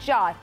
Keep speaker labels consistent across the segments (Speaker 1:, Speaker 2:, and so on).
Speaker 1: 4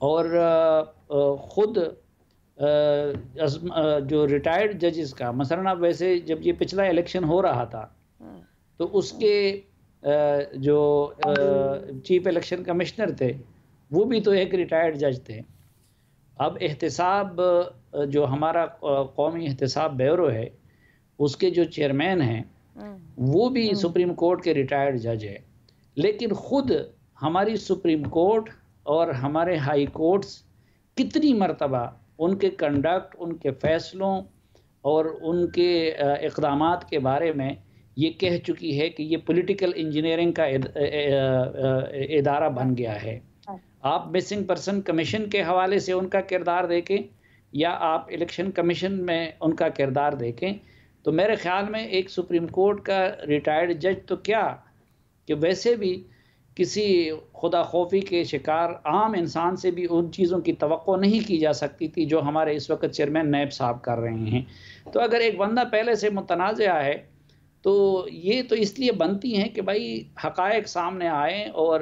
Speaker 2: اور خود جو ریٹائرڈ ججز کا مثلا ویسے جب یہ پچھلا الیکشن ہو رہا تھا تو اس کے جو چیف الیکشن کمشنر تھے وہ بھی تو ایک ریٹائرڈ جج تھے. اب احتساب جو ہمارا قومی احتساب بیورو ہے اس کے جو چیئرمین ہیں وہ بھی سپریم کورٹ کے ریٹائرڈ جج ہے. لیکن خود ہماری سپریم کورٹ اور ہمارے ہائی کورٹس کتنی مرتبہ ان کے کنڈکٹ، ان کے فیصلوں اور ان کے اقدامات کے بارے میں یہ کہہ چکی ہے کہ یہ پولیٹیکل انجینئرنگ کا ادارہ بن گیا ہے. آپ مسنگ پرسن کمیشن کے حوالے سے ان کا کردار دیکھیں یا آپ الیکشن کمیشن میں ان کا کردار دیکھیں تو میرے خیال میں ایک سپریم کورٹ کا ریٹائرڈ جج تو کیا کہ ویسے بھی کسی خدا خوفی کے شکار عام انسان سے بھی ان چیزوں کی توقع نہیں کی جا سکتی تھی جو ہمارے اس وقت چیئرمین نیب صاحب کر رہے ہیں. تو اگر ایک بندہ پہلے سے متنازع ہے تو یہ تو اس لیے بنتی ہیں کہ بھائی حقائق سامنے آئیں اور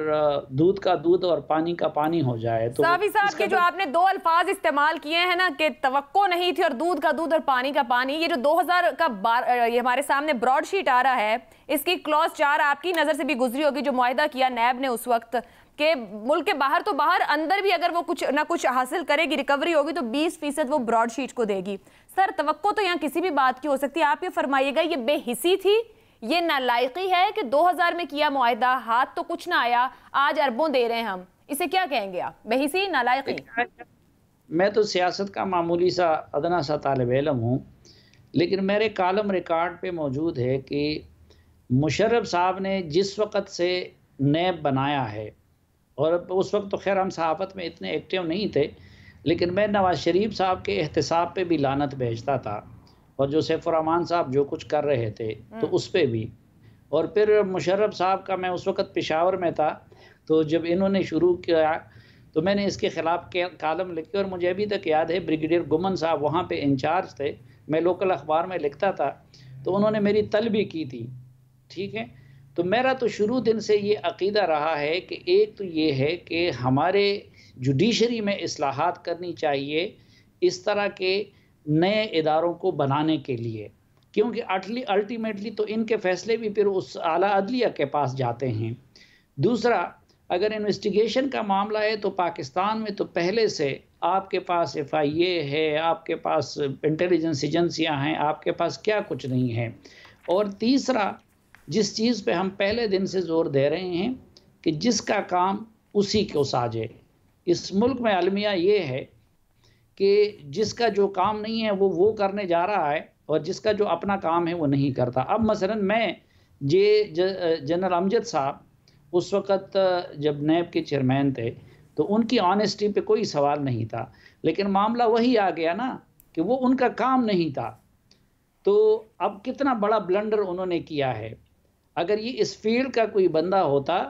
Speaker 2: دودھ کا دودھ اور پانی کا پانی ہو جائے. تو
Speaker 1: صافی صاحب کے جو آپ نے دو الفاظ استعمال کیے ہیں نا کہ توقع نہیں تھی اور دودھ کا دودھ اور پانی کا پانی، یہ جو 2000 کا یہ ہمارے سامنے براڈ شیٹ آ رہا ہے اس کی کلوز 4 آپ کی نظر سے بھی گزری ہوگی جو معاہدہ کیا نیب نے اس وقت کہ ملک کے باہر تو باہر اندر بھی اگر وہ کچھ نہ کچھ حاصل کرے گی، ریکوری ہوگی تو 20% وہ براڈ شیٹ کو دے گی. سر توقع تو یہاں کسی بھی بات کی ہو سکتی ہے، آپ یہ فرمائیے گا یہ بے حسی تھی، یہ نالائقی ہے کہ 2000 میں کیا معاہدہ ہاتھ تو کچھ نہ آیا، آج اربوں دے رہے ہیں ہم، اسے کیا کہیں گے آپ؟ بے حسی، نالائقی؟
Speaker 2: میں تو سیاست کا معمولی سا ادنا سا طالب علم ہوں، لیکن میرے کالم ریکارڈ پہ موجود ہے کہ مشرف صاحب نے جس وقت سے نیب بنایا ہے، اور اس وقت تو خیر ہم صحافت میں اتنے ایکٹیو نہیں تھے، لیکن میں نواز شریف صاحب کے احتساب پہ بھی لعنت بھیجتا تھا اور جو سیف الرحمان صاحب جو کچھ کر رہے تھے تو اس پہ بھی. اور پھر مشرف صاحب کا میں اس وقت پشاور میں تھا تو جب انہوں نے شروع کیا تو میں نے اس کے خلاف کالم لکھے اور مجھے ابھی تک یاد ہے بریگیڈیئر گمن صاحب وہاں پہ انچارج تھے، میں لوکل اخبار میں لکھتا تھا تو انہوں نے میری طلبی کی تھی. ٹھیک ہے، تو میرا تو شروع دن سے یہ عقیدہ رہا ہے کہ ایک تو یہ ہے کہ ہمارے جوڈیشری میں اصلاحات کرنی چاہیے اس طرح کے نئے اداروں کو بنانے کے لیے، کیونکہ الٹیمیٹلی تو ان کے فیصلے بھی پھر اس اعلیٰ عدلیہ کے پاس جاتے ہیں. دوسرا، اگر انویسٹیگیشن کا معاملہ ہے تو پاکستان میں تو پہلے سے آپ کے پاس FIA ہے، آپ کے پاس انٹیلیجنس ایجنسیاں ہیں، آپ کے پاس کیا کچھ نہیں ہے. اور تیسرا، جس چیز پہ ہم پہلے دن سے زور دے رہے ہیں کہ جس کا کام اسی کو ساجے. اس ملک میں المیہ یہ ہے کہ جس کا جو کام نہیں ہے وہ کرنے جا رہا ہے اور جس کا جو اپنا کام ہے وہ نہیں کرتا. اب مثلا میں جنرل امجد صاحب اس وقت جب نیب کے چیئرمین تھے تو ان کی آنیسٹی پہ کوئی سوال نہیں تھا، لیکن معاملہ وہی آ گیا نا کہ وہ ان کا کام نہیں تھا. تو اب کتنا بڑا بلنڈر انہوں نے کیا ہے. اگر یہ اس فیلڈ کا کوئی بندہ ہوتا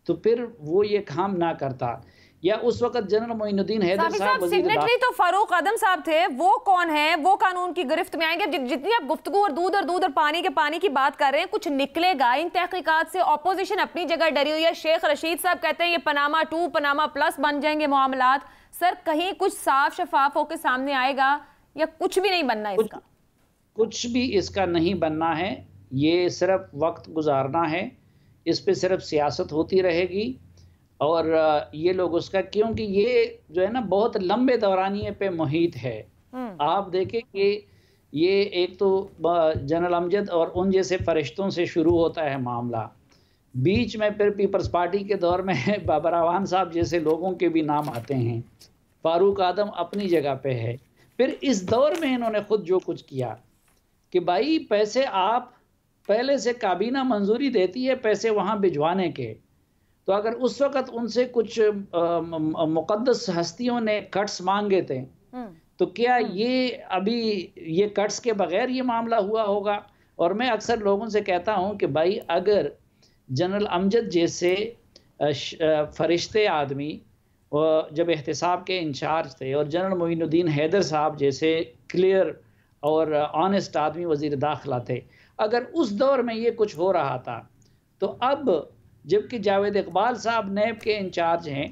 Speaker 2: تو پھر وہ یہ کام نہ کرتا. یا اس وقت جنرل معین الدین حیدر صاحب
Speaker 1: سگنیٹری تو فاروق آدم صاحب تھے، وہ کون ہیں؟ وہ قانون کی گرفت میں آئیں گے؟ جتنی آپ گفتگو اور دودھ اور پانی کی بات کر رہے ہیں، کچھ نکلے گا ان تحقیقات سے؟ اپوزیشن اپنی جگہ ڈری ہوئی ہے، شیخ رشید صاحب کہتے ہیں یہ پاناما 2 پاناما پلس بن جائیں گے معاملات. سر کہیں کچھ صاف شفاف ہو کے سامنے آئے گا یا کچھ بھی نہیں بننا اس کا؟
Speaker 2: کچھ بھی اس کا نہیں بننا ہے، یہ صرف وقت گزارنا ہے، اس پہ صرف سیاست ہوتی رہے گی. اور یہ لوگ اس کا، کیونکہ یہ جو ہے نا بہت لمبے دورانیے پہ محیط ہے. آپ دیکھیں کہ یہ ایک تو جنرل امجد اور ان جیسے فرشتوں سے شروع ہوتا ہے معاملہ، بیچ میں پھر پیپلز پارٹی کے دور میں بابر اعوان صاحب جیسے لوگوں کے بھی نام آتے ہیں، فاروق آدم اپنی جگہ پہ ہے. پھر اس دور میں انہوں نے خود جو کچھ کیا کہ بھائی پیسے آپ پہلے سے کابینہ منظوری دیتی ہے پیسے وہاں بھجوانے کے، تو اگر اس وقت ان سے کچھ مقدس ہستیوں نے کٹس مانگے تھے تو کیا یہ ابھی یہ کٹس کے بغیر یہ معاملہ ہوا ہوگا؟ اور میں اکثر لوگوں سے کہتا ہوں کہ بھائی اگر جنرل امجد جیسے فرشتے آدمی جب احتساب کے انچارج تھے اور جنرل معین الدین حیدر صاحب جیسے کلیئر اور آنیسٹ آدمی وزیر داخلہ تھے، اگر اس دور میں یہ کچھ ہو رہا تھا تو اب جبکہ جاوید اقبال صاحب نیب کے انچارج ہیں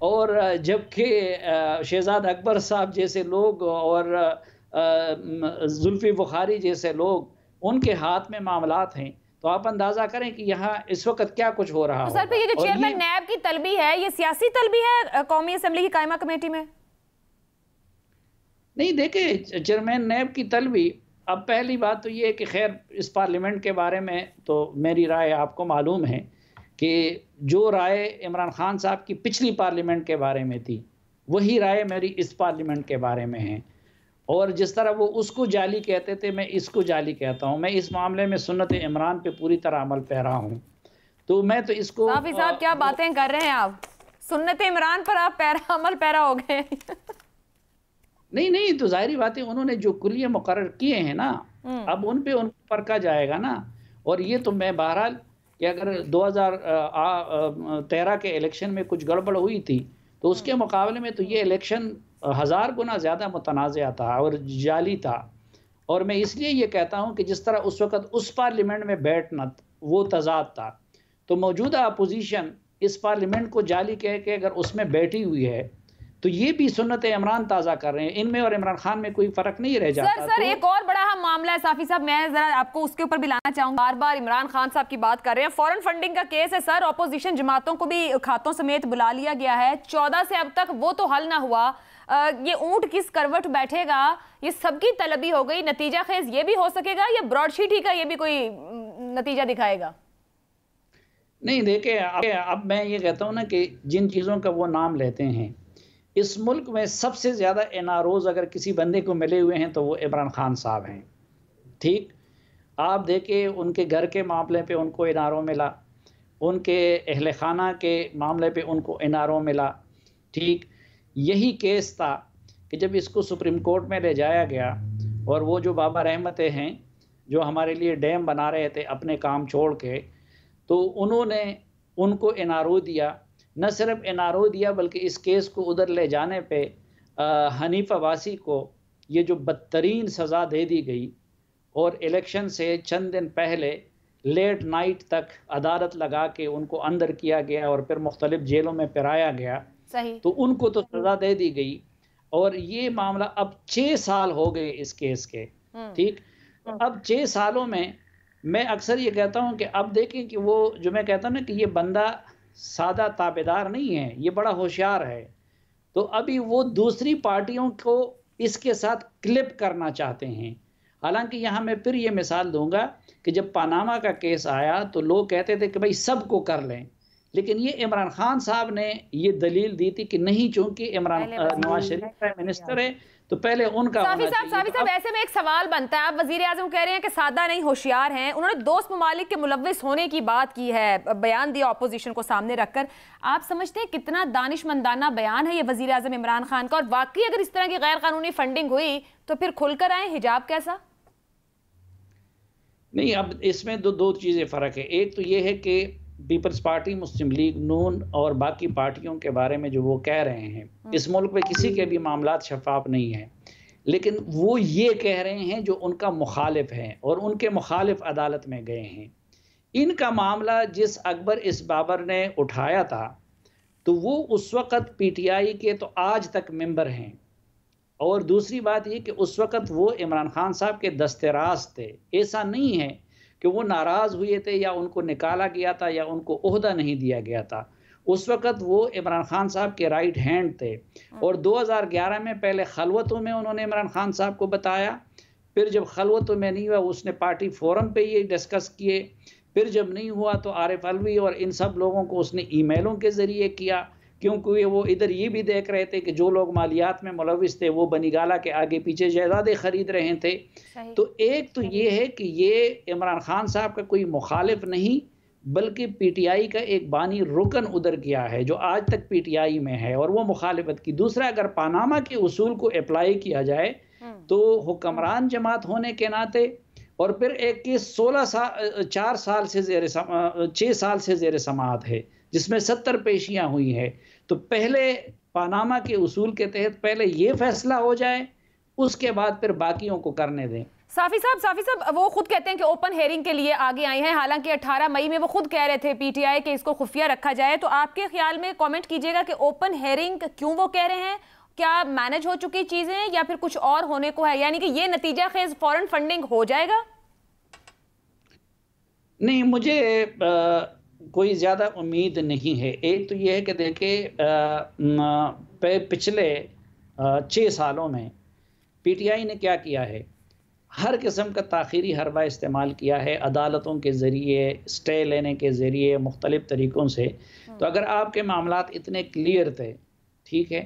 Speaker 2: اور جبکہ شہزاد اکبر صاحب جیسے لوگ اور زلفی بخاری جیسے لوگ ان کے ہاتھ میں معاملات ہیں، تو آپ اندازہ کریں کہ یہاں اس وقت کیا کچھ ہو رہا
Speaker 1: تو سر پہ یہ جو چیئرمین نیب کی طلبی ہے، یہ سیاسی طلبی ہے قومی اسمبلی کی قائمہ کمیٹی میں؟
Speaker 2: نہیں، دیکھیں چیئرمین نیب کی طلبی، اب پہلی بات تو یہ ہے کہ خیر اس پارلیمنٹ کے بارے میں تو میری رائے آپ کو معلوم ہے کہ جو رائے عمران خان صاحب کی پچھلی پارلیمنٹ کے بارے میں تھی وہی رائے میری اس پارلیمنٹ کے بارے میں ہے، اور جس طرح وہ اس کو جعلی کہتے تھے میں اس کو جعلی کہتا ہوں، میں اس معاملے میں سنت عمران پہ پوری طرح عمل پیرا ہوں، تو میں تو اس کو
Speaker 1: صافی صاحب کیا باتیں کر رہے ہیں آپ، سنت عمران پر آپ عمل پیرا ہو گئے؟
Speaker 2: نہیں تو ظاہری بات ہے انہوں نے جو کلیے مقرر کیے ہیں نا، اب ان پہ ان کو پرکھا جائے گا نا، اور یہ تو میں بہرحال کہ اگر 2013 کے الیکشن میں کچھ گڑبڑ ہوئی تھی تو اس کے مقابلے میں تو یہ الیکشن 1000 گنا زیادہ متنازع تھا اور جعلی تھا، اور میں اس لیے یہ کہتا ہوں کہ جس طرح اس وقت اس پارلیمنٹ میں بیٹھنا وہ تضاد تھا، تو موجودہ اپوزیشن اس پارلیمنٹ کو جعلی کہہ کے اگر اس میں بیٹھی ہوئی ہے تو یہ بھی سنت عمران تازہ کر رہے ہیں، ان میں اور عمران خان میں کوئی فرق نہیں رہ جاتا۔
Speaker 1: سر ایک اور بڑا اہم معاملہ ہے صافی صاحب، میں ذرا آپ کو اس کے اوپر بھی لانا چاہوں گا، بار بار عمران خان صاحب کی بات کر رہے ہیں، فورن فنڈنگ کا کیس ہے سر، اپوزیشن جماعتوں کو بھی کھاتوں سمیت بلا لیا گیا ہے، 14 سے اب تک وہ تو حل نہ ہوا، یہ اونٹ کس کروٹ بیٹھے گا، یہ سب کی طلبی ہو گئی، نتیجہ خیز یہ بھی ہو سکے گا یا براڈ شیٹ ہی کا یہ بھی کوئی نتیجہ دکھائے گا؟
Speaker 2: نہیں دیکھیں، اب میں یہ کہتا ہوں نا کہ جن چیزوں کا وہ نام لیتے ہیں، اس ملک میں سب سے زیادہ اناروز اگر کسی بندے کو ملے ہوئے ہیں تو وہ عمران خان صاحب ہیں، ٹھیک؟ آپ دیکھیں ان کے گھر کے معاملے پہ ان کو انارو ملا، ان کے اہل خانہ کے معاملے پہ ان کو انارو ملا، ٹھیک؟ یہی کیس تھا کہ جب اس کو سپریم کورٹ میں لے جایا گیا اور وہ جو بابا رحمتیں ہیں جو ہمارے لیے ڈیم بنا رہے تھے اپنے کام چھوڑ کے، تو انہوں نے ان کو انارو دیا، نہ صرف انارو دیا بلکہ اس کیس کو ادھر لے جانے پہ حنیف عباسی کو یہ جو بدترین سزا دے دی گئی، اور الیکشن سے چند دن پہلے لیٹ نائٹ تک عدالت لگا کے ان کو اندر کیا گیا اور پھر مختلف جیلوں میں پرایا گیا،
Speaker 1: صحیح،
Speaker 2: تو ان کو تو سزا دے دی گئی، اور یہ معاملہ اب 6 سال ہو گئے اس کیس کے، ٹھیک؟ اب 6 سالوں میں اکثر یہ کہتا ہوں کہ اب دیکھیں کہ وہ جو میں کہتا ہوں نا کہ یہ بندہ سادہ تابعدار نہیں ہے، یہ بڑا ہوشیار ہے، تو ابھی وہ دوسری پارٹیوں کو اس کے ساتھ کلپ کرنا چاہتے ہیں، حالانکہ یہاں میں پھر یہ مثال دوں گا کہ جب پاناما کا کیس آیا تو لوگ کہتے تھے کہ بھائی سب کو کر لیں، لیکن یہ عمران خان صاحب نے یہ دلیل دی تھی کہ نہیں، چونکہ نواز شریف پرائم منسٹر ہے تو پہلے ان کا ہونا چاہیے۔
Speaker 1: صافی صاحب ایسے میں ایک سوال بنتا ہے، آپ وزیر اعظم کہہ رہے ہیں کہ سادہ نہیں ہوشیار ہیں، انہوں نے دوست ممالک کے ملوث ہونے کی بات کی ہے، بیان دیا اپوزیشن کو سامنے رکھ کر، آپ سمجھتے ہیں کتنا دانش مندانہ بیان ہے یہ وزیر اعظم عمران خان کا، اور واقعی اگر اس طرح کی غیر قانونی فنڈنگ ہوئی تو پھر کھل کر آئیں، حجاب کیسا؟
Speaker 2: نہیں، اب اس میں دو چیزیں فرق ہے، ایک تو یہ ہے کہ پیپلز پارٹی، مسلم لیگ نون اور باقی پارٹیوں کے بارے میں جو وہ کہہ رہے ہیں، اس ملک میں کسی کے بھی معاملات شفاف نہیں ہیں، لیکن وہ یہ کہہ رہے ہیں جو ان کا مخالف ہیں اور ان کے مخالف عدالت میں گئے ہیں۔ ان کا معاملہ جس اکبر اس بابر نے اٹھایا تھا تو وہ اس وقت پی ٹی آئی کے تو آج تک ممبر ہیں، اور دوسری بات یہ کہ اس وقت وہ عمران خان صاحب کے دست راست تھے، ایسا نہیں ہے کہ وہ ناراض ہوئے تھے یا ان کو نکالا گیا تھا یا ان کو عہدہ نہیں دیا گیا تھا، اس وقت وہ عمران خان صاحب کے رائٹ ہینڈ تھے، اور 2011 میں پہلے خلوتوں میں انہوں نے عمران خان صاحب کو بتایا، پھر جب خلوتوں میں نہیں ہوا اس نے پارٹی فورم پہ یہ ڈسکس کیے، پھر جب نہیں ہوا تو عارف علوی اور ان سب لوگوں کو اس نے ای میلوں کے ذریعے کیا، کیونکہ وہ ادھر یہ بھی دیکھ رہے تھے کہ جو لوگ مالیات میں ملوث تھے وہ بنی گالہ کے آگے پیچھے جائیدادیں خرید رہے تھے۔ تو ایک تو یہ ہے کہ یہ عمران خان صاحب کا کوئی مخالف نہیں بلکہ پی ٹی آئی کا ایک بانی رکن ادھر کیا ہے جو آج تک پی ٹی آئی میں ہے اور وہ مخالفت کی۔ دوسرا، اگر پاناما کے اصول کو اپلائی کیا جائے تو حکمران جماعت ہونے کے ناطے، اور پھر ایک کی 6 سال سے زیر سماعت ہے جس میں 70 پیشیاں ہوئی ہیں، تو پہلے پاناما کے اصول کے تحت پہلے یہ فیصلہ ہو جائے، اس کے بعد پھر باقیوں کو کرنے دیں۔
Speaker 1: صافی صاحب وہ خود کہتے ہیں کہ اوپن ہیئرنگ کے لیے آگے آئے ہیں، حالانکہ 18 مئی میں وہ خود کہہ رہے تھے پی ٹی آئی کہ اس کو خفیہ رکھا جائے. تو آپ کے خیال میں کامنٹ کیجئے گا کہ اوپن ہیئرنگ کیوں وہ کہہ رہے ہیں؟ کیا مینج ہو چکی چیزیں یا پھر کچھ اور ہونے کو ہے؟ یعنی کہ یہ نتیجہ خیز فورن فنڈنگ ہو جائے گا؟
Speaker 2: نہیں، مجھے کوئی زیادہ امید نہیں ہے. ایک تو یہ ہے کہ دیکھیں پچھلے 6 سالوں میں پی ٹی آئی نے کیا کیا ہے، ہر قسم کا تاخیری حربہ استعمال کیا ہے، عدالتوں کے ذریعے، اسٹے لینے کے ذریعے، مختلف طریقوں سے. تو اگر آپ کے معاملات اتنے کلیئر تھے، ٹھیک ہے،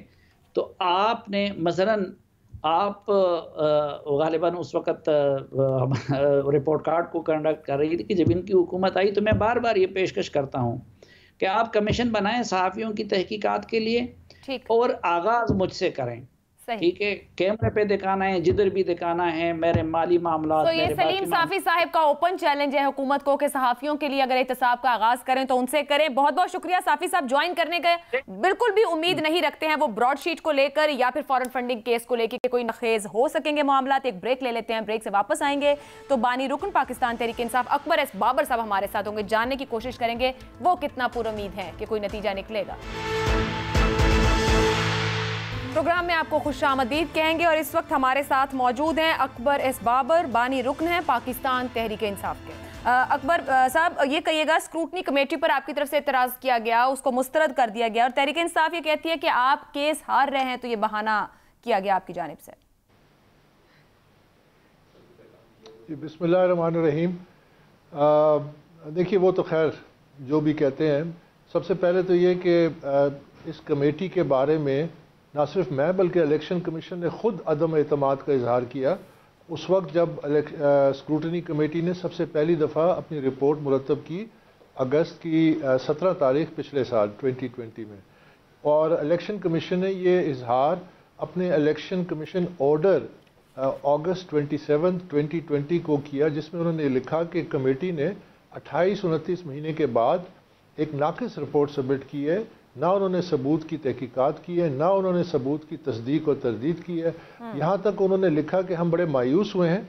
Speaker 2: تو آپ نے مثلاً آپ غالباً اس وقت رپورٹ کارڈ کو کنڈکٹ کر رہی تھی کہ جب ان کی حکومت آئی تو میں بار بار یہ پیشکش کرتا ہوں کہ آپ کمیشن بنائیں صحافیوں کی تحقیقات کے لیے اور آغاز مجھ سے کریں. ٹھیک ہے، کیمرے پہ دکھانا ہے، جدھر بھی دکھانا ہے، میرے مالی معاملات.
Speaker 1: تو یہ سلیم صافی صاحب کا اوپن چیلنج ہے حکومت کو کہ صحافیوں کے لیے اگر احتساب کا آغاز کریں تو ان سے کریں. بہت بہت شکریہ صافی صاحب جوائن کرنے کے. بالکل بھی امید نہیں رکھتے ہیں وہ براڈ شیٹ کو لے کر یا پھر فورن فنڈنگ کیس کو لے کے کوئی نخیز ہو سکیں گے معاملات. ایک بریک لے لیتے ہیں، بریک سے واپس آئیں گے تو بانی رکن پاکستان تحریک انصاف اکبر ایس بابر صاحب ہمارے ساتھ ہوں گے. جاننے کی کوشش کریں گے وہ کتنا پر امید ہے کہ کوئی نتیجہ نکلے گا. پروگرام میں آپ کو خوش آمدید کہیں گے اور اس وقت ہمارے ساتھ موجود ہیں اکبر ایس بابر، بانی رکن ہیں پاکستان تحریک انصاف کے. اکبر صاحب یہ کہیے گا، اسکروٹنی کمیٹی پر آپ کی طرف سے اعتراض کیا گیا، اس کو مسترد کر دیا گیا اور تحریک انصاف یہ کہتی ہے کہ آپ کیس ہار رہے ہیں، تو یہ بہانہ کیا گیا آپ کی جانب سے.
Speaker 3: بسم اللہ الرحمن الرحیم. دیکھیے وہ تو خیر جو بھی کہتے ہیں، سب سے پہلے تو یہ کہ اس کمیٹی کے بارے میں نہ صرف میں بلکہ الیکشن کمیشن نے خود عدم اعتماد کا اظہار کیا اس وقت جب اسکروٹنی کمیٹی نے سب سے پہلی دفعہ اپنی رپورٹ مرتب کی اگست کی 17 تاریخ پچھلے سال 2020 میں. اور الیکشن کمیشن نے یہ اظہار اپنے الیکشن کمیشن آرڈر اگست 27 2020 کو کیا، جس میں انہوں نے لکھا کہ کمیٹی نے 28-29 مہینے کے بعد ایک ناقص رپورٹ سبمٹ کی ہے. نہ انہوں نے ثبوت کی تحقیقات کی ہے، نہ انہوں نے ثبوت کی تصدیق اور تردید کی ہے. یہاں تک انہوں نے لکھا کہ ہم بڑے مایوس ہوئے ہیں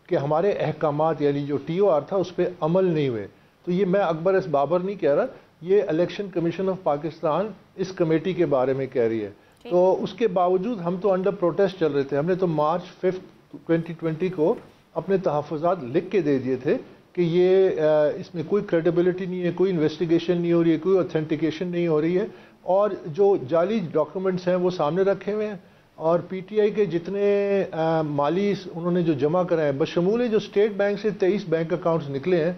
Speaker 3: کہ ہمارے احکامات یعنی جو ٹی او آر تھا اس پہ عمل نہیں ہوئے. تو یہ میں اکبر ایس بابر نہیں کہہ رہا، یہ الیکشن کمیشن آف پاکستان اس کمیٹی کے بارے میں کہہ رہی ہے. تو اس کے باوجود ہم تو انڈر پروٹیسٹ چل رہے تھے. ہم نے تو مارچ 5 2020 کو اپنے تحفظات لکھ کے دے دیے تھے کہ یہ اس میں کوئی کریڈیبلٹی نہیں ہے، کوئی انویسٹیگیشن نہیں ہو رہی ہے، کوئی اوتھینٹیکیشن نہیں ہو رہی ہے، اور جو جعلی ڈاکومنٹس ہیں وہ سامنے رکھے ہوئے ہیں. اور پی ٹی آئی کے جتنے مالی انہوں نے جو جمع کرائے ہیں بشمول جو اسٹیٹ بینک سے 23 بینک اکاؤنٹس نکلے ہیں،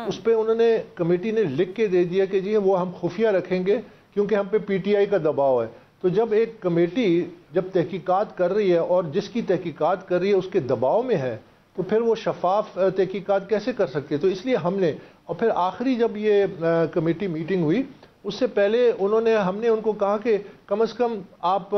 Speaker 3: اس پہ انہوں نے کمیٹی نے لکھ کے دے دیا کہ جی وہ ہم خفیہ رکھیں گے کیونکہ ہم پہ پی ٹی آئی کا دباؤ ہے. تو جب ایک کمیٹی جب تحقیقات کر رہی ہے اور جس کی تحقیقات کر رہی ہے اس کے دباؤ میں ہے تو پھر وہ شفاف تحقیقات کیسے کر سکتے؟ تو اس لیے ہم نے، اور پھر آخری جب یہ کمیٹی میٹنگ ہوئی اس سے پہلے ہم نے ان کو کہا کہ کم از کم آپ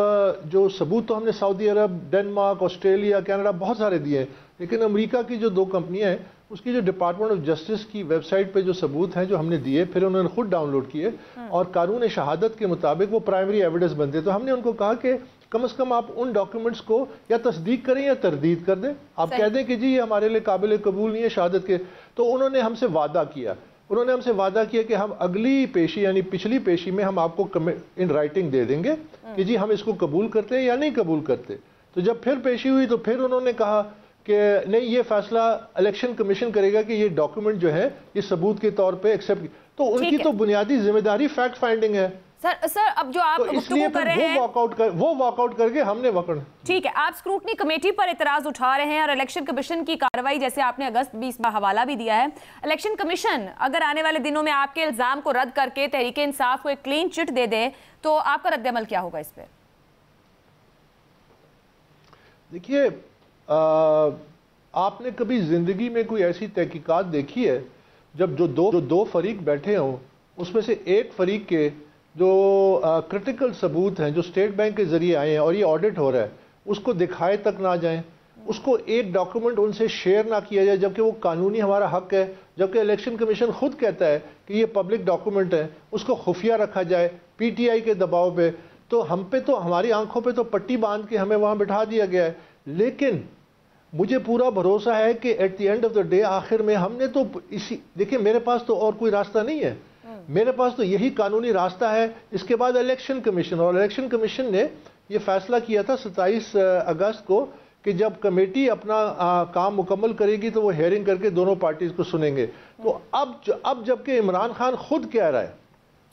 Speaker 3: جو ثبوت، تو ہم نے سعودی عرب، ڈنمارک، آسٹریلیا، کینیڈا بہت سارے دیے ہیں، لیکن امریکہ کی جو 2 کمپنیاں ہیں اس کی جو ڈپارٹمنٹ آف جسٹس کی ویب سائٹ پہ جو ثبوت ہیں جو ہم نے دیے پھر انہوں نے خود ڈاؤن لوڈ کیے اور قانون شہادت کے مطابق وہ پرائمری ایویڈنس بنتے. تو ہم نے ان کو کہا کہ کم از کم آپ ان ڈاکیومنٹس کو یا تصدیق کریں یا تردید کر دیں. آپ کہہ دیں کہ جی یہ ہمارے لیے قابل قبول نہیں ہے شہادت کے. تو انہوں نے ہم سے وعدہ کیا کہ ہم اگلی پیشی یعنی پچھلی پیشی میں ہم آپ کو ان رائٹنگ دے دیں گے کہ جی ہم اس کو قبول کرتے ہیں یا نہیں قبول کرتے. تو جب پھر پیشی ہوئی تو پھر انہوں نے کہا کہ نہیں، یہ فیصلہ الیکشن کمیشن کرے گا کہ یہ ڈاکیومنٹ جو ہے یہ ثبوت کے طور پہ ایکسیپٹ. تو ان کی تو بنیادی ذمہ داری فیکٹ فائنڈنگ ہے.
Speaker 1: سر اب جو آپ گفتگو کر رہے ہیں
Speaker 3: وہ واک آؤٹ کر کے ہم نے
Speaker 1: ٹھیک ہے، آپ اسکروٹنی کمیٹی پر اعتراض اٹھا رہے ہیں اور الیکشن کمیشن کی کارروائی جیسے آپ نے اگست 20 کا حوالہ بھی دیا ہے. الیکشن کمیشن اگر آنے والے دنوں میں آپ کے الزام کو رد کر کے تحریک انصاف کو ایک کلین چٹ دے دے تو آپ کا رد عمل کیا ہوگا اس پہ؟
Speaker 3: دیکھیے، آپ نے کبھی زندگی میں کوئی ایسی تحقیقات دیکھی ہے جب جو دو فریق بیٹھے ہوں اس میں سے ایک فریق کے جو کرٹیکل ثبوت ہیں جو اسٹیٹ بینک کے ذریعے آئے ہیں اور یہ آڈٹ ہو رہا ہے اس کو دکھائے تک نہ جائیں، اس کو ایک ڈاکیومنٹ ان سے شیئر نہ کیا جائے جبکہ وہ قانونی ہمارا حق ہے، جبکہ الیکشن کمیشن خود کہتا ہے کہ یہ پبلک ڈاکیومنٹ ہے، اس کو خفیہ رکھا جائے پی ٹی آئی کے دباؤ پہ. تو ہم پہ تو ہماری آنکھوں پہ تو پٹی باندھ کے ہمیں وہاں بٹھا دیا گیا ہے. لیکن مجھے پورا بھروسہ ہے کہ at the end of the day آخر میں ہم نے تو اسی دیکھیں میرے پاس تو اور کوئی راستہ نہیں ہے, میرے پاس تو یہی قانونی راستہ ہے. اس کے بعد الیکشن کمیشن, اور الیکشن کمیشن نے یہ فیصلہ کیا تھا 27 اگست کو کہ جب کمیٹی اپنا کام مکمل کرے گی تو وہ ہیئرنگ کر کے دونوں پارٹیز کو سنیں گے. تو اب جب کہ عمران خان خود کہہ رہا ہے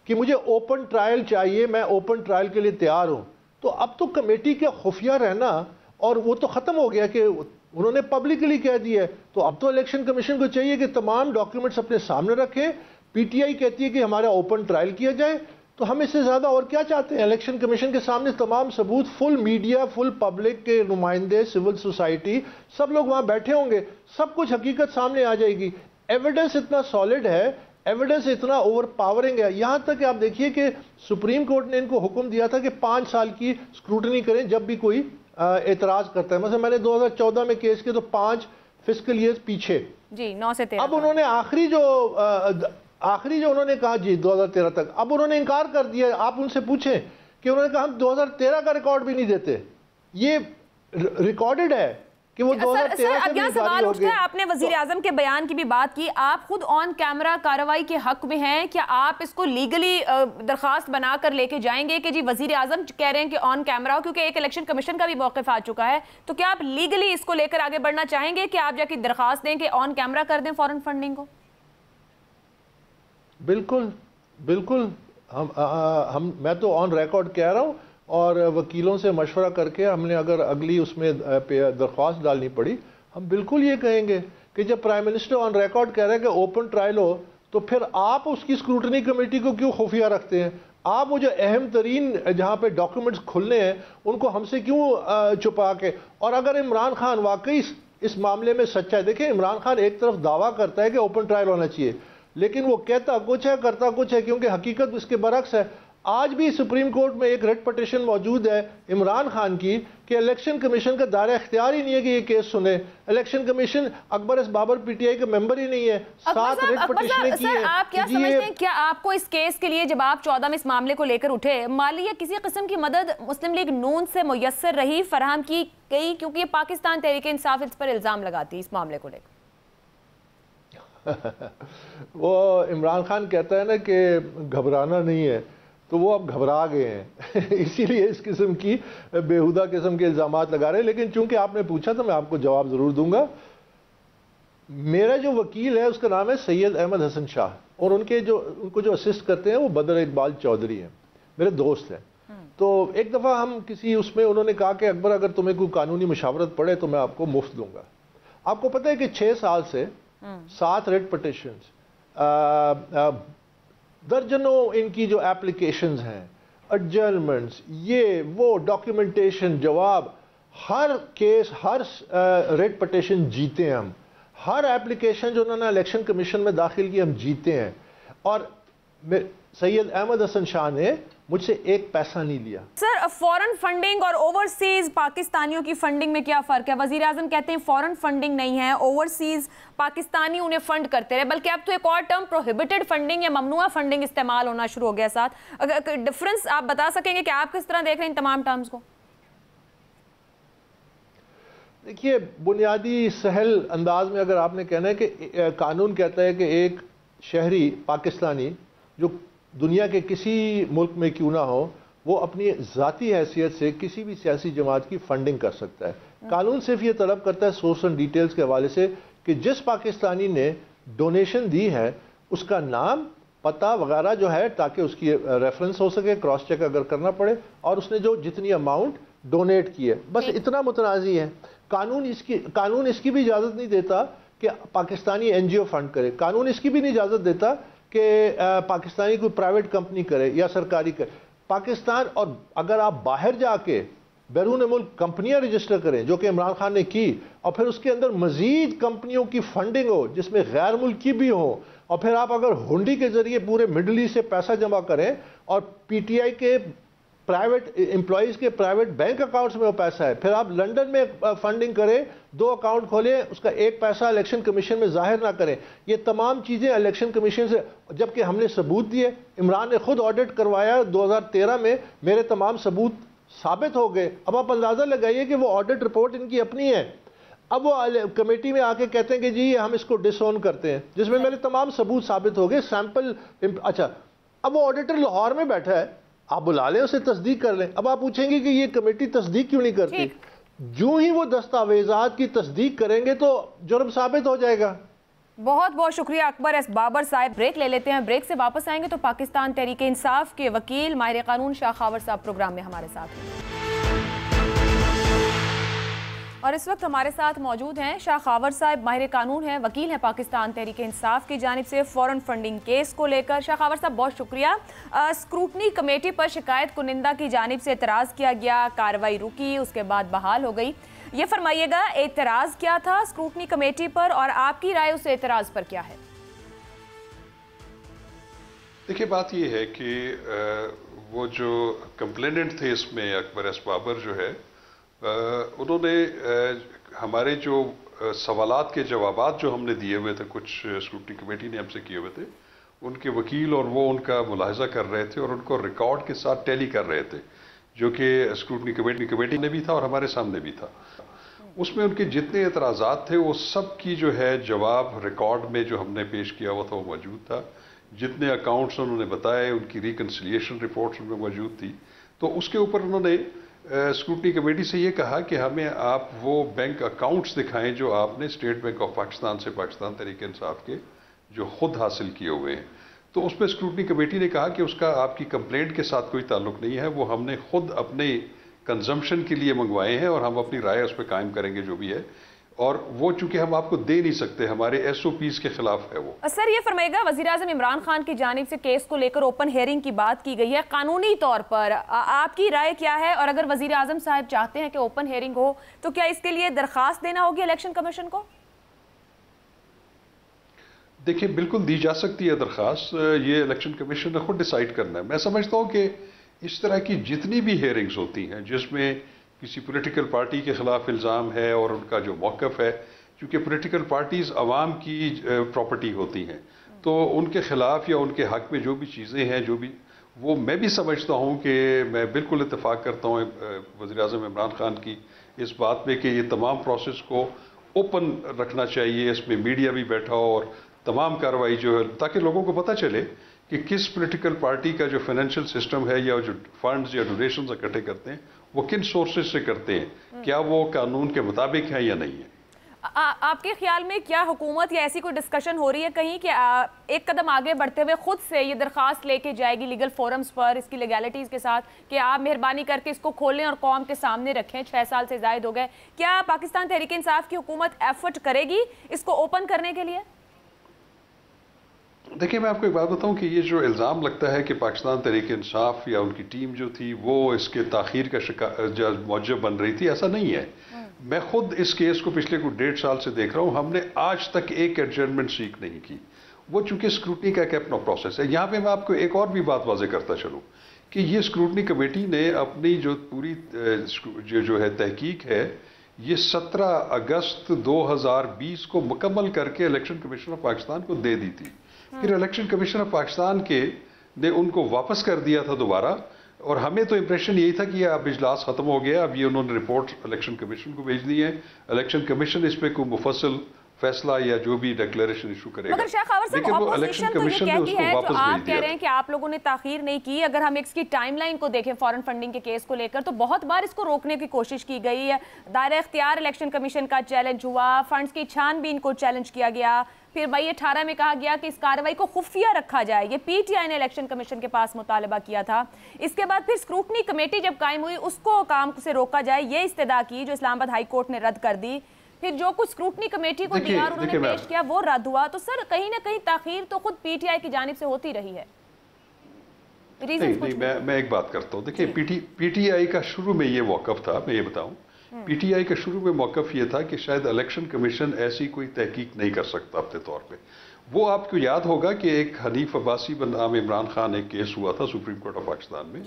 Speaker 3: کہ مجھے اوپن ٹرائل چاہیے, میں اوپن ٹرائل کے لیے تیار ہوں, تو اب تو کمیٹی کا خفیہ رہنا اور وہ تو ختم ہو گیا کہ انہوں نے پبلکلی کہہ دیا ہے. تو اب تو الیکشن کمیشن کو چاہیے کہ تمام ڈاکیومنٹس اپنے سامنے رکھیں. پی ٹی آئی کہتی ہے کہ ہمارا اوپن ٹرائل کیا جائے, تو ہم اس سے زیادہ اور کیا چاہتے ہیں؟ الیکشن کمیشن کے سامنے تمام ثبوت, فل میڈیا, فل پبلک کے نمائندے, سول سوسائٹی, سب لوگ وہاں بیٹھے ہوں گے, سب کچھ حقیقت سامنے آ جائے گی. ایویڈنس اتنا سالڈ ہے, ایویڈنس اتنا اوور پاورنگ ہے, یہاں تک کہ آپ دیکھیے کہ سپریم کورٹ نے ان کو حکم دیا تھا کہ 5 سال کی اسکروٹنی کریں جب بھی کوئی اعتراض کرتا ہے. مثلا میں نے 2014 میں کیس کیا تو 5 فسکل ایئرز پیچھے,
Speaker 1: جی 9 سے 13.
Speaker 3: اب انہوں نے آخری جو انہوں نے کہا جی 2013 تک, اب انہوں نے انکار کر دیا. آپ ان سے پوچھیں کہ انہوں نے کہا ہم 2013 کا ریکارڈ بھی نہیں دیتے. یہ ریکارڈڈ ہے کہ وہ 2013 سے بھی
Speaker 1: سوال اٹھتا ہے. آپ نے وزیر اعظم کے بیان کی بھی بات کی, آپ خود آن کیمرہ کارروائی کے حق میں ہیں, کیا آپ اس کو لیگلی درخواست بنا کر لے کے جائیں گے کہ جی وزیر اعظم کہہ رہے ہیں کہ آن کیمرہ ہو, کیونکہ ایک الیکشن کمیشن کا بھی موقف آ چکا ہے, تو کیا آپ لیگلی اس کو لے کر آگے بڑھنا چاہیں گے کہ آپ جا کے درخواست دیں کہ آن کیمرہ کر دیں فورن فنڈنگ کو؟
Speaker 3: بالکل بالکل, میں تو آن ریکارڈ کہہ رہا ہوں, اور وکیلوں سے مشورہ کر کے ہم نے اگر اگلی اس میں درخواست ڈالنی پڑی, ہم بالکل یہ کہیں گے کہ جب پرائم منسٹر آن ریکارڈ کہہ رہے ہیں کہ اوپن ٹرائل ہو, تو پھر آپ اس کی اسکروٹنی کمیٹی کو کیوں خفیہ رکھتے ہیں؟ آپ وہ جو اہم ترین جہاں پہ ڈاکیومنٹس کھلنے ہیں ان کو ہم سے کیوں چھپا کے؟ اور اگر عمران خان واقعی اس معاملے میں سچا ہے, دیکھیں عمران خان ایک طرف دعویٰ کرتا ہے کہ اوپن ٹرائل ہونا چاہیے, لیکن وہ کہتا کچھ ہے کرتا کچھ ہے, کیونکہ حقیقت اس کے برعکس ہے. آج بھی سپریم کورٹ میں ایک ریٹ پٹیشن موجود ہے عمران خان کی کہ الیکشن کمیشن کا دائرہ اختیار ہی نہیں ہے کہ یہ کیس سنے. الیکشن کمیشن اکبر اس بابر پی ٹی آئی کا ممبر ہی نہیں ہے. 7 ریٹ پٹیشنیں کی ہیں.
Speaker 1: آپ کیا سمجھتے ہیں, کیا آپ کو اس کیس کے لیے جب آپ 14 میں اس معاملے کو لے کر اٹھے, مالی یا کسی قسم کی مدد مسلم لیگ نون سے میسر رہی, فراہم کی گئی؟ کیونکہ یہ پاکستان تحریک انصاف اس پر الزام لگاتی ہے اس معاملے کو لے کر.
Speaker 3: وہ عمران خان کہتا ہے نا کہ گھبرانا نہیں ہے, تو وہ اب گھبرا گئے ہیں اسی لیے اس قسم کی بےہودہ قسم کے الزامات لگا رہے ہیں. لیکن چونکہ آپ نے پوچھا تو میں آپ کو جواب ضرور دوں گا. میرا جو وکیل ہے اس کا نام ہے سید احمد حسن شاہ, اور ان کو جو اسسٹ کرتے ہیں وہ بدر اقبال چودھری ہیں, میرے دوست ہیں. تو ایک دفعہ ہم کسی اس میں انہوں نے کہا کہ اکبر اگر تمہیں کوئی قانونی مشاورت پڑے تو میں آپ کو مفت دوں گا. آپ کو پتہ ہے کہ 6 سال سے 7 ریٹ پٹیشنز, درجنوں ان کی جو اپلیکیشنز ہیں, ایڈجرنمنٹس, یہ وہ ڈاکیومنٹیشن, جواب, ہر کیس, ہر ریٹ پٹیشن جیتے ہیں ہم. ہر اپلیکیشن جو انہوں نے الیکشن کمیشن میں داخل کی ہم جیتے ہیں. اور سید احمد حسن شاہ نے مجھ سے 1 پیسہ نہیں لیا.
Speaker 1: سر, فورن فنڈنگ اور اوورسیز پاکستانیوں کی فنڈنگ میں کیا فرق ہے؟ وزیر اعظم کہتے ہیں فورن فنڈنگ نہیں ہے, اوورسیز پاکستانی انہیں فنڈ کرتے رہے, بلکہ اب تو ایک اور ٹرم پروہیبٹڈ فنڈنگ یا ممنوع فنڈنگ استعمال ہونا شروع ہو گیا ساتھ. ڈفرنس آپ بتا سکیں گے کہ آپ کس طرح دیکھ رہے ہیں ان تمام ٹرمز کو؟
Speaker 3: دیکھیے, بنیادی سہل انداز میں اگر آپ نے کہنا ہے کہ قانون کہتا ہے کہ ایک شہری پاکستانی جو دنیا کے کسی ملک میں کیوں نہ ہو, وہ اپنی ذاتی حیثیت سے کسی بھی سیاسی جماعت کی فنڈنگ کر سکتا ہے. قانون صرف یہ طلب کرتا ہے سورس اینڈ ڈیٹیلز کے حوالے سے کہ جس پاکستانی نے ڈونیشن دی ہے اس کا نام, پتہ وغیرہ جو ہے, تاکہ اس کی ریفرنس ہو سکے, کراس چیک اگر کرنا پڑے, اور اس نے جو جتنی اماؤنٹ ڈونیٹ کی ہے, بس اتنا متنازع ہے. قانون اس کی بھی اجازت نہیں دیتا کہ پاکستانی این جی او فنڈ کرے. قانون اس کی بھی نہیں اجازت دیتا کہ پاکستانی کوئی پرائیویٹ کمپنی کرے یا سرکاری کرے. پاکستان, اور اگر آپ باہر جا کے بیرون ملک کمپنیاں رجسٹر کریں, جو کہ عمران خان نے کی, اور پھر اس کے اندر مزید کمپنیوں کی فنڈنگ ہو جس میں غیر ملکی بھی ہو, اور پھر آپ اگر ہنڈی کے ذریعے پورے مڈل ایسٹ سے پیسہ جمع کریں, اور پی ٹی آئی کے پرائیویٹ امپلائیز کے پرائیویٹ بینک اکاؤنٹس میں وہ پیسہ ہے, پھر آپ لنڈن میں فنڈنگ کریں, 2 اکاؤنٹ کھولیں, اس کا 1 پیسہ الیکشن کمیشن میں ظاہر نہ کریں. یہ تمام چیزیں الیکشن کمیشن سے, جبکہ ہم نے ثبوت دیے, عمران نے خود آڈٹ کروایا 2013 میں, میرے تمام ثبوت ثابت ہو گئے. اب آپ اندازہ لگائیے کہ وہ آڈٹ رپورٹ ان کی اپنی ہے. اب وہ کمیٹی میں آ کے کہتے ہیں کہ جی ہم اس کو ڈس اون کرتے ہیں، جس میں میرے تمام ثبوت ثابت ہو گئے، سیمپل. اچھا اب وہ آڈیٹر لاہور میں بیٹھا ہے، آپ بلا لیں اسے، تصدیق کر لیں. اب آپ پوچھیں گے کہ یہ کمیٹی تصدیق کیوں نہیں کرتی؟ جو ہی وہ دستاویزات کی تصدیق کریں گے تو جرم ثابت ہو جائے گا.
Speaker 1: بہت بہت شکریہ اکبر ایس بابر صاحب. بریک لے لیتے ہیں، بریک سے واپس آئیں گے تو پاکستان تحریک انصاف کے وکیل ماہر قانون شاہ خاور صاحب پروگرام میں ہمارے ساتھ ہیں، اور اس وقت ہمارے ساتھ موجود ہیں شاہ خاور صاحب، ماہر قانون ہیں، وکیل ہیں پاکستان تحریک انصاف کی جانب سے فورن فنڈنگ کیس کو لے کر. شاہ خاور صاحب بہت شکریہ. اسکروٹنی کمیٹی پر شکایت کنندہ کی جانب سے اعتراض کیا گیا، کارروائی رکی، اس کے بعد بحال ہو گئی. یہ فرمائیے گا اعتراض کیا تھا اسکروٹنی کمیٹی پر، اور آپ کی رائے اس اعتراض پر کیا ہے؟
Speaker 4: دیکھیے بات یہ ہے کہ وہ جو کمپلیننٹ تھے اس میں اکبر ایس بابر جو ہے، انہوں نے ہمارے جو سوالات کے جوابات جو ہم نے دیے ہوئے تھے، کچھ اسکروٹنی کمیٹی نے ہم سے کیے ہوئے تھے، ان کے وکیل اور وہ ان کا ملاحظہ کر رہے تھے اور ان کو ریکارڈ کے ساتھ ٹیلی کر رہے تھے، جو کہ اسکروٹنی کمیٹی نے بھی تھا اور ہمارے سامنے بھی تھا. اس میں ان کے جتنے اعتراضات تھے وہ سب کی جو ہے جواب ریکارڈ میں جو ہم نے پیش کیا ہوا تھا وہ موجود تھا. جتنے اکاؤنٹس انہوں نے بتائے ان کی ریکنسیلیشن رپورٹس ان میں موجود تھی. تو اس کے اوپر انہوں نے اسکروٹنی کمیٹی سے یہ کہا کہ ہمیں آپ وہ بینک اکاؤنٹس دکھائیں جو آپ نے اسٹیٹ بینک آف پاکستان سے پاکستان تحریک انصاف کے جو خود حاصل کیے ہوئے ہیں. تو اس پہ اسکروٹنی کمیٹی نے کہا کہ اس کا آپ کی کمپلینٹ کے ساتھ کوئی تعلق نہیں ہے، وہ ہم نے خود اپنے کنزمپشن کے لیے منگوائے ہیں اور ہم اپنی رائے اس پہ قائم کریں گے جو بھی ہے، اور وہ چونکہ ہم آپ کو دے نہیں سکتے، ہمارے ایس او پیز کے خلاف ہے وہ.
Speaker 1: سر یہ فرمائے گا وزیراعظم عمران خان کی جانب سے کیس کو لے کر اوپن ہیئرنگ کی بات کی گئی ہے، قانونی طور پر آپ کی رائے کیا ہے؟ اور اگر وزیراعظم صاحب چاہتے ہیں کہ اوپن ہیئرنگ ہو تو کیا اس کے لیے درخواست دینا ہوگی الیکشن کمیشن کو؟
Speaker 4: دیکھیں بالکل دی جا سکتی ہے درخواست، یہ الیکشن کمیشن نے خود ڈیسائیڈ کرنا ہے. میں سمجھتا ہوں کہ اس طرح کی جتنی بھی ہیئرنگز ہوتی ہیں جس میں کسی پولیٹیکل پارٹی کے خلاف الزام ہے اور ان کا جو موقف ہے، چونکہ پولیٹیکل پارٹیز عوام کی پراپرٹی ہوتی ہیں، تو ان کے خلاف یا ان کے حق میں جو بھی چیزیں ہیں، جو بھی وہ میں بھی سمجھتا ہوں کہ میں بالکل اتفاق کرتا ہوں وزیراعظم عمران خان کی اس بات پہ کہ یہ تمام پروسیس کو اوپن رکھنا چاہیے، اس میں میڈیا بھی بیٹھا ہو اور تمام کارروائی جو ہے، تاکہ لوگوں کو پتہ چلے کہ کس پولیٹیکل پارٹی کا جو فائنینشیل سسٹم ہے یا جو فنڈز یا ڈونیشنز اکٹھے کرتے ہیں وہ کن سورسز سے کرتے ہیں، کیا وہ قانون کے مطابق ہیں یا نہیں ہے.
Speaker 1: آپ کے خیال میں کیا حکومت یا ایسی کوئی ڈسکشن ہو رہی ہے کہیں کہ ایک قدم آگے بڑھتے ہوئے خود سے یہ درخواست لے کے جائے گی لیگل فورمز پر اس کی لیگیلٹیز کے ساتھ کہ آپ مہربانی کر کے اس کو کھولیں اور قوم کے سامنے رکھیں، 6 سال سے زائد ہو گئے، کیا پاکستان تحریک انصاف کی حکومت ایفرٹ کرے گی اس کو اوپن کرنے کے لیے؟
Speaker 4: دیکھیں میں آپ کو ایک بات بتاؤں کہ یہ جو الزام لگتا ہے کہ پاکستان تحریک انصاف یا ان کی ٹیم جو تھی وہ اس کے تاخیر کا موجب بن رہی تھی، ایسا نہیں ہے. میں خود اس کیس کو پچھلے کچھ 1.5 سال سے دیکھ رہا ہوں، ہم نے آج تک ایک ایڈجرنمنٹ سیک نہیں کی. وہ چونکہ اسکروٹنی کا ایک اپنا پروسیس ہے. یہاں پہ میں آپ کو ایک اور بھی بات واضح کرتا چلوں کہ یہ اسکروٹنی کمیٹی نے اپنی جو پوری جو ہے تحقیق ہے یہ 17 اگست 2020 کو مکمل کر کے الیکشن کمیشن آف پاکستان کو دے دی تھی. پھر الیکشن کمیشن آف پاکستان نے ان کو واپس کر دیا تھا دوبارہ، اور ہمیں تو امپریشن یہی تھا کہ اب اجلاس ختم ہو گیا، اب یہ انہوں نے رپورٹ الیکشن کمیشن کو بھیج دی ہے، الیکشن کمیشن اس پہ کوئی مفصل فیصلہ یا جو بھی ڈکلیریشن ایشو کرے گا.
Speaker 1: مگر شاہ خاور صاحب اپوزیشن تو یہ کہتی ہے، جو آپ کہہ رہے ہیں کہ آپ لوگوں نے تاخیر نہیں کی، اگر ہم اس کی ٹائم لائن کو دیکھیں فورن فنڈنگ کے کیس کو لے کر تو بہت بار اس کو روکنے کی کوشش کی گئی ہے. دائرہ اختیار الیکشن کمیشن کا چیلنج ہوا، فنڈز کی چھان بین کو چیلنج کیا گیا، پھر مئی 18 میں کہا گیا کہ اس کارروائی کو خفیہ رکھا جائے، یہ پی ٹی آئی نے الیکشن کمیشن کے پاس مطالبہ کیا تھا. اس کے بعد پھر اسکروٹنی کمیٹی جب قائم ہوئی اس کو کام سے روکا جائے، یہ استدعا کی جو اسلام آباد ہائی کورٹ نے رد کر دی. پھر جو کچھ اسکروٹنی کمیٹی کو دیا اور انہوں نے پیش کیا وہ رد ہوا. تو سر کہیں نہ کہیں تاخیر تو خود پی ٹی آئی کی جانب سے ہوتی رہی ہے.
Speaker 4: نہیں میں ایک بات کرتا ہوں. دیکھیں پی ٹی آئی کا شروع میں یہ موقف تھا، میں یہ بتاؤں پی ٹی آئی کا شروع میں موقف یہ تھا کہ شاید الیکشن کمیشن ایسی کوئی تحقیق نہیں کر سکتا اپنے طور پہ. وہ آپ کو یاد ہوگا کہ ایک حنیف عباسی بنام عمران خان ایک کیس ہوا تھا سپریم کورٹ آف پاکستان میں،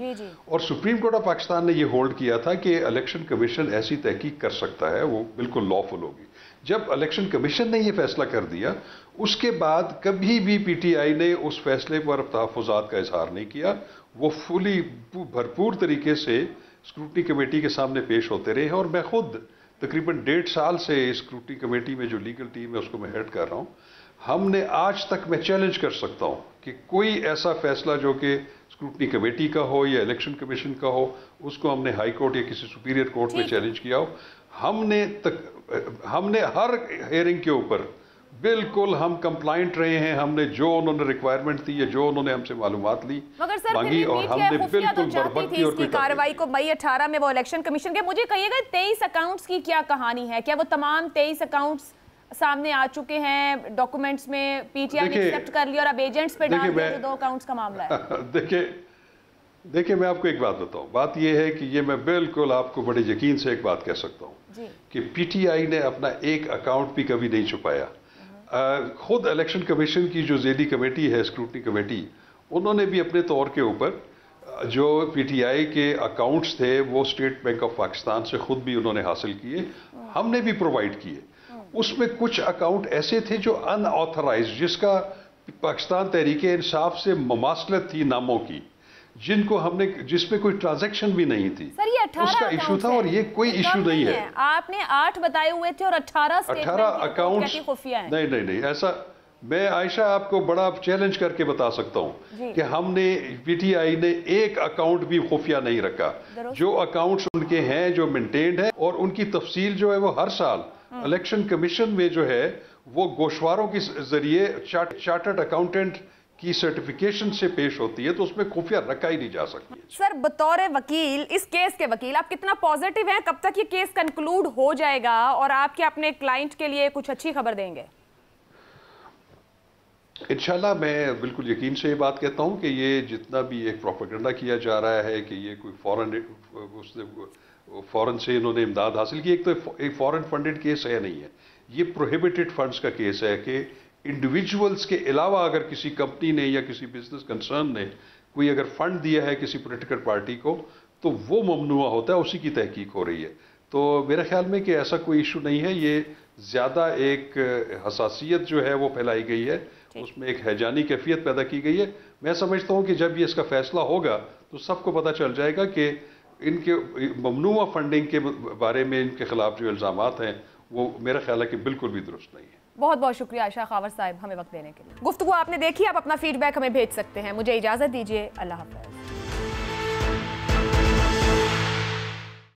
Speaker 4: اور سپریم کورٹ آف پاکستان نے یہ ہولڈ کیا تھا کہ الیکشن کمیشن ایسی تحقیق کر سکتا ہے، وہ بالکل لافل ہوگی. جب الیکشن کمیشن نے یہ فیصلہ کر دیا اس کے بعد کبھی بھی پی ٹی آئی نے اس فیصلے پر تحفظات کا اظہار نہیں کیا. وہ بھرپور طریقے سے اسکروٹنی کمیٹی کے سامنے پیش ہوتے رہے ہیں، اور میں خود تقریباً 1.5 سال سے اسکروٹنی کمیٹی میں جو لیگل ٹیم ہے اس کو میں ہیڈ کر رہا ہوں. ہم نے آج تک میں چیلنج کر سکتا ہوں کہ کوئی ایسا فیصلہ جو کہ اسکروٹنی کمیٹی کا ہو یا الیکشن کمیشن کا ہو اس کو ہم نے ہائی کورٹ یا کسی سپیریئر کورٹ میں چیلنج کیا ہو. ہم نے ہر ہیئرنگ کے اوپر بالکل ہم کمپلائنٹ رہے ہیں. ہم نے جو انہوں نے ریکوائرمنٹ تھی یا جو انہوں نے ہم سے معلومات لی مانگی اور ہم نے بالکل بربط کی. اور کوئی
Speaker 1: کارروائی کو مئی 18 میں وہ الیکشن کمیشن کے مجھے کہیے گا 23 اکاؤنٹس کی کیا کہانی ہے؟ کیا وہ تمام 23 اکاؤنٹس سامنے آ چکے ہیں ڈاکومنٹس میں؟ پی ٹی آئی نے ایکسپٹ کر لیا اور اب ایجنٹس پہ ڈال دیا جو 2 اکاؤنٹس کا معاملہ ہے.
Speaker 4: دیکھیں میں آپ کو ایک بات بتاؤں. بات یہ ہے کہ یہ میں بالکل آپ کو بڑے یقین سے ایک بات کہہ سکتا ہوں کہ پی ٹی آئی نے اپنا ایک اکاؤنٹ بھی کبھی نہیں چھپایا. خود الیکشن کمیشن کی جو ذیلی کمیٹی ہے اسکروٹنی کمیٹی انہوں نے بھی اپنے طور کے اوپر جو پی ٹی آئی کے اکاؤنٹس تھے وہ اسٹیٹ بینک آف پاکستان سے خود بھی انہوں نے حاصل کیے. ہم نے بھی پرووائڈ کیے. اس میں کچھ اکاؤنٹ ایسے تھے جو ان آتھرائز جس کا پاکستان تحریک انصاف سے مماثلت تھی ناموں کی جن کو ہم نے جس میں کوئی ٹرانزیکشن بھی نہیں تھی.
Speaker 1: سر یہ 18
Speaker 4: اس کا ایشو تھا اور یہ کوئی ایشو نہیں ہے.
Speaker 1: آپ نے 8 بتائے ہوئے تھے اور 18
Speaker 4: اکاؤنٹس نہیں ایسا. میں عائشہ آپ کو بڑا چیلنج کر کے بتا سکتا ہوں کہ ہم نے پی ٹی آئی نے ایک اکاؤنٹ بھی خفیہ نہیں رکھا. جو اکاؤنٹس ان کے ہیں جو مینٹینڈ ہے اور ان کی تفصیل جو ہے وہ ہر سال الیکشن کمیشن میں جو ہے وہ گوشواروں کے ذریعے چارٹرڈ اکاؤنٹنٹ کی سرٹیفیکیشن سے پیش ہوتی ہے تو اس میں خفیہ رکھا ہی نہیں جا سکتی.
Speaker 1: سر بطور وکیل اس کیس کے وکیل آپ کتنا پازیٹیو ہیں؟ کب تک یہ کیس کنکلوڈ ہو جائے گا اور آپ کے اپنے کلائنٹ کے لیے کچھ اچھی خبر دیں گے؟
Speaker 4: انشاءاللہ میں بالکل یقین سے یہ بات کہتا ہوں کہ یہ جتنا بھی ایک پروپیگنڈا کیا جا رہا ہے کہ یہ کوئی فورن سے انہوں نے امداد حاصل کی. ایک تو ایک فورن فنڈڈ کیس ہے نہیں ہے. یہ پروہیبٹڈ فنڈز کا کیس ہے کہ انڈیویجولز کے علاوہ اگر کسی کمپنی نے یا کسی بزنس کنسرن نے کوئی اگر فنڈ دیا ہے کسی پولیٹیکل پارٹی کو تو وہ ممنوع ہوتا ہے. اسی کی تحقیق ہو رہی ہے. تو میرے خیال میں کہ ایسا کوئی ایشو نہیں ہے. یہ زیادہ ایک حساسیت جو ہے وہ پھیلائی گئی ہے. اس میں ایک ہیجانی کیفیت پیدا کی گئی ہے. میں سمجھتا ہوں کہ جب یہ اس کا فیصلہ ہوگا تو سب کو پتہ چل جائے گا کہ ان کے ممنوع فنڈنگ کے بارے میں ان کے خلاف جو الزامات ہیں وہ میرا خیال ہے کہ بالکل بھی درست نہیں ہے.
Speaker 1: بہت بہت شکریہ عائشہ خاور صاحب ہمیں وقت دینے کے لیے. گفتگو آپ نے دیکھی. آپ اپنا فیڈ بیک ہمیں بھیج سکتے ہیں. مجھے اجازت دیجیے. اللہ حافظ.